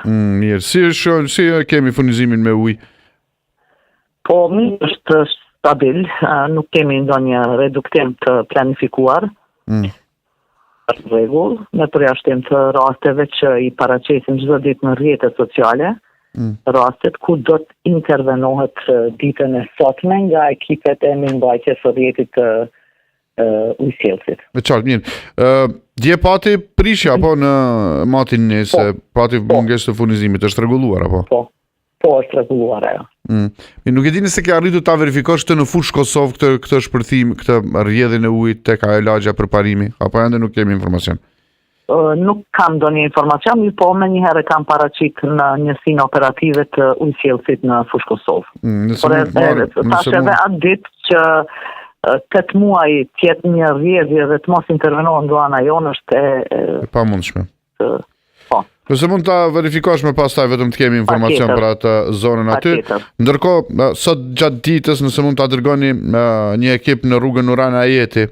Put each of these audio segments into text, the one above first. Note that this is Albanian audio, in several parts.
Mirë, si kemi furnizimin me ujë? Po, mirë është stabil, nuk kemi ndonjë reduktim të planifikuar. Rregull, me përjashtim të rasteve që i paraqisin çdo ditë në rrjetet sociale, rastet ku do të intervenohet ditën e sotme nga ekipet e mirëmbajtjes së rrjetit të ujësjellësit. Me qartë, mirë. Dje pati prishja apo në matin nëse pati mungesë të furnizimit, është rregulluar apo? Po, është rregulluar ajo. Nuk e dini se ke arritur ta verifikosh këtë në fushë Kosovë këtë shpërthim, këtë rrjedhjen e ujit tek ajo lagja për parimi, apo ende nuk kemi informacion? Nuk kam ndonjë informacion, po më njëherë kam paraqit në njësinë operative të ujësjellësit në fushë Kosovë. Por tash edhe atë ditë që 8 muaj tjetë një rrjedhje dhe të mos intervenohen nga ana jonë është e pamundshme. Po. Nëse mund ta verifikosh më pastaj vetëm të kemi informacion për atë zonën aty. Ndërkohë, sot gjatë ditës nëse mund ta dërgoni një ekip në rrugën Uran Ajeti,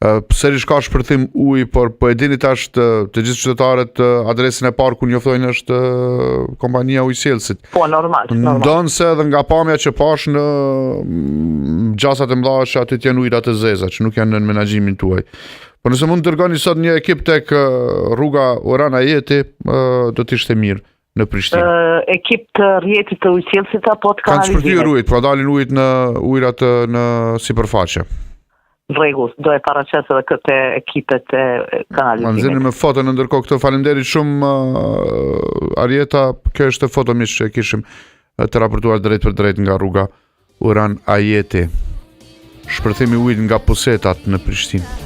sërish ka shpërthim ujë, por po e dini tash të gjithë qytetarët adresën e parë ku njoftojnë është kompania ujësjellësit. Po, normal. Ndonse edhe nga pamja që pash në gjasat e mëdha që aty janë ujëra të zeza, që nuk janë në menaxhimin tuaj. Po nëse mund të dërgoni sot një ekip tek rruga Uran Ajeti, do të ishte mirë në Prishtinë. Ekip të rrjetit të ujësjellësit apo të kanalizimit? Kanë shpërthyer ujit, po dalin ujit në ujërat në sipërfaqe. Rregull, do e paraqes edhe këtë ekipet e kanalizimit. Nxjerrim me foto në ndërkohë këtë. Faleminderit shumë Arieta, kjo është foto mish që kishim të raportuar drejt për drejt nga rruga Uran Ajeti. Shpërthimi ujit nga pusetat në Prishtinë.